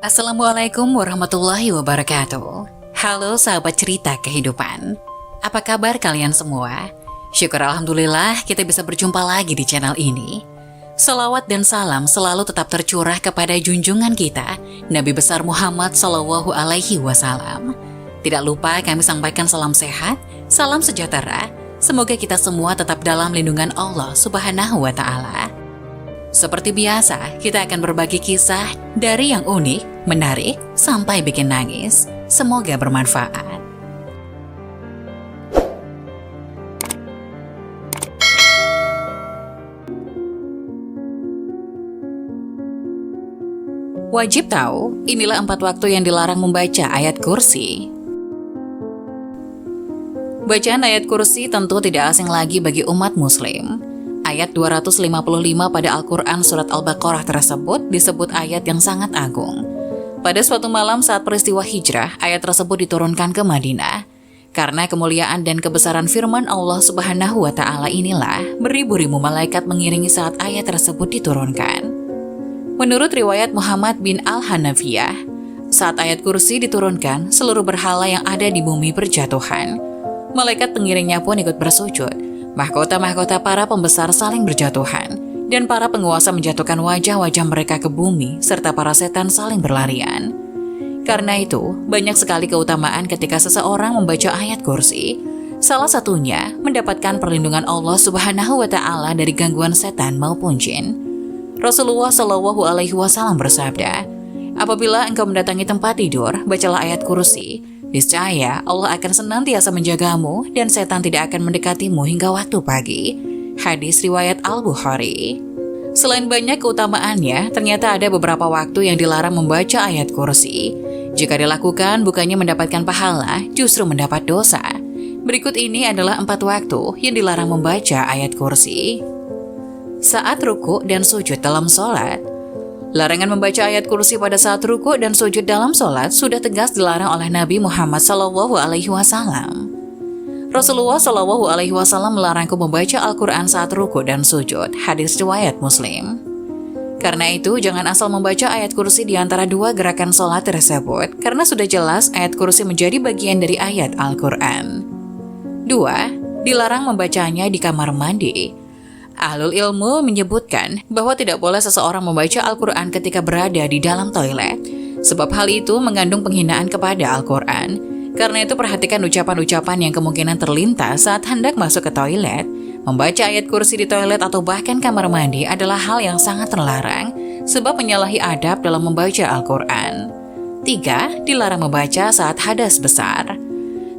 Assalamualaikum warahmatullahi wabarakatuh. Halo sahabat cerita kehidupan. Apa kabar kalian semua? Syukur alhamdulillah kita bisa berjumpa lagi di channel ini. Salawat dan salam selalu tetap tercurah kepada junjungan kita, Nabi besar Muhammad SAW. Tidak lupa kami sampaikan salam sehat, salam sejahtera. Semoga kita semua tetap dalam lindungan Allah Subhanahu wa Ta'ala. Seperti biasa, kita akan berbagi kisah dari yang unik, menarik, sampai bikin nangis. Semoga bermanfaat. Wajib tahu, inilah 4 waktu yang dilarang membaca ayat kursi. Bacaan ayat kursi tentu tidak asing lagi bagi umat muslim. Ayat 255 pada Al-Quran Surat Al-Baqarah tersebut disebut ayat yang sangat agung. Pada suatu malam saat peristiwa hijrah, ayat tersebut diturunkan ke Madinah. Karena kemuliaan dan kebesaran firman Allah Subhanahu wa Ta'ala inilah, beribu-ribu malaikat mengiringi saat ayat tersebut diturunkan. Menurut riwayat Muhammad bin Al-Hanafiyah, saat ayat kursi diturunkan, seluruh berhala yang ada di bumi berjatuhan. Malaikat pengiringnya pun ikut bersujud. Mahkota-mahkota para pembesar saling berjatuhan, dan para penguasa menjatuhkan wajah-wajah mereka ke bumi, serta para setan saling berlarian. Karena itu, banyak sekali keutamaan ketika seseorang membaca ayat kursi. Salah satunya, mendapatkan perlindungan Allah Subhanahu wa Ta'ala dari gangguan setan maupun jin. Rasulullah SAW bersabda, "Apabila engkau mendatangi tempat tidur, bacalah ayat kursi. Niscaya Allah akan senantiasa menjagamu dan setan tidak akan mendekatimu hingga waktu pagi." Hadis riwayat Al-Bukhari. Selain banyak keutamaannya, ternyata ada beberapa waktu yang dilarang membaca ayat kursi. Jika dilakukan, bukannya mendapatkan pahala, justru mendapat dosa. Berikut ini adalah 4 waktu yang dilarang membaca ayat kursi. Saat ruku dan sujud dalam sholat. Larangan membaca ayat kursi pada saat ruku dan sujud dalam sholat sudah tegas dilarang oleh Nabi Muhammad SAW. Rasulullah SAW melarangku membaca Al-Quran saat ruku dan sujud. Hadis riwayat Muslim. Karena itu, jangan asal membaca ayat kursi di antara 2 gerakan sholat tersebut, karena sudah jelas ayat kursi menjadi bagian dari ayat Al-Quran. 2. Dilarang membacanya di kamar mandi. Ahlul ilmu menyebutkan bahwa tidak boleh seseorang membaca Al-Quran ketika berada di dalam toilet, sebab hal itu mengandung penghinaan kepada Al-Quran. Karena itu perhatikan ucapan-ucapan yang kemungkinan terlintas saat hendak masuk ke toilet. Membaca ayat kursi di toilet atau bahkan kamar mandi adalah hal yang sangat terlarang, sebab menyalahi adab dalam membaca Al-Quran. 3. Dilarang membaca saat hadas besar.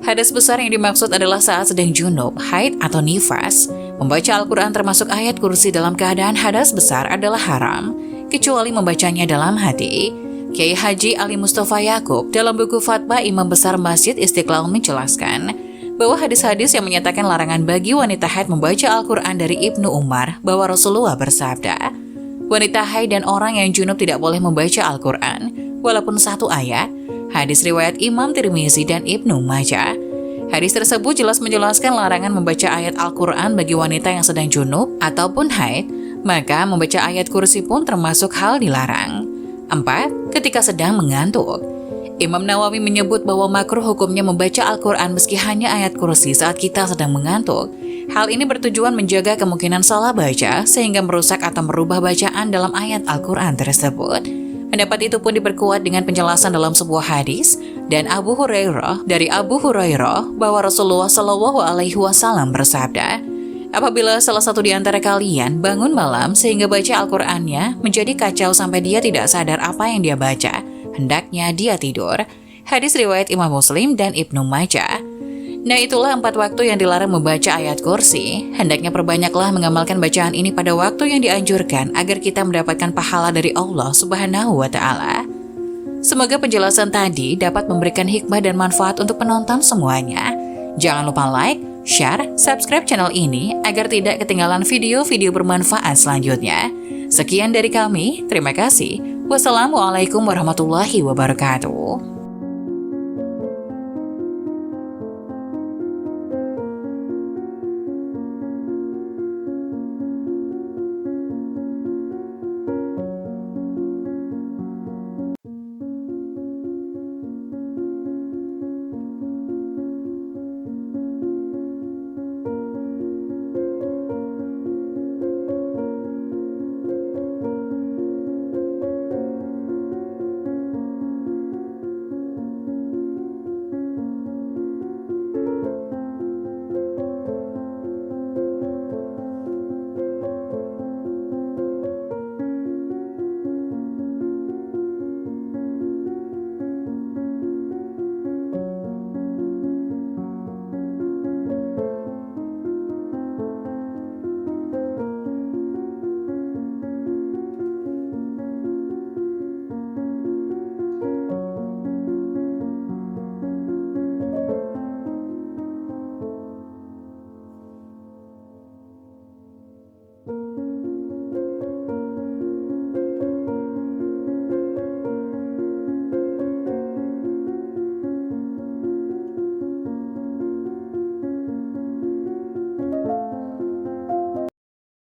Hadas besar yang dimaksud adalah saat sedang junub, haid atau nifas. Membaca Al-Quran termasuk ayat kursi dalam keadaan hadas besar adalah haram, kecuali membacanya dalam hati. Kiai Haji Ali Mustafa Yakub dalam buku Fatwa Imam Besar Masjid Istiqlal menjelaskan bahwa hadis-hadis yang menyatakan larangan bagi wanita haid membaca Al-Quran dari Ibnu Umar, bahwa Rasulullah bersabda, wanita haid dan orang yang junub tidak boleh membaca Al-Quran, walaupun 1 ayat. Hadis riwayat Imam Tirmizi dan Ibnu Majah. Hadis tersebut jelas menjelaskan larangan membaca ayat Al-Quran bagi wanita yang sedang junub ataupun haid, maka membaca ayat kursi pun termasuk hal dilarang. 4. Ketika sedang mengantuk. Imam Nawawi menyebut bahwa makruh hukumnya membaca Al-Quran meski hanya ayat kursi saat kita sedang mengantuk. Hal ini bertujuan menjaga kemungkinan salah baca sehingga merusak atau merubah bacaan dalam ayat Al-Quran tersebut. Pendapat itu pun diperkuat dengan penjelasan dalam sebuah hadis dan Abu Hurairah bahwa Rasulullah SAW bersabda, apabila salah satu di antara kalian bangun malam sehingga baca Al-Qur'annya menjadi kacau sampai dia tidak sadar apa yang dia baca, hendaknya dia tidur. Hadis riwayat Imam Muslim dan Ibnu Majah. Nah, itulah 4 waktu yang dilarang membaca ayat kursi. Hendaknya perbanyaklah mengamalkan bacaan ini pada waktu yang dianjurkan agar kita mendapatkan pahala dari Allah Subhanahu wa Ta'ala. Semoga penjelasan tadi dapat memberikan hikmah dan manfaat untuk penonton semuanya. Jangan lupa like, share, subscribe channel ini agar tidak ketinggalan video-video bermanfaat selanjutnya. Sekian dari kami, terima kasih. Wassalamualaikum warahmatullahi wabarakatuh.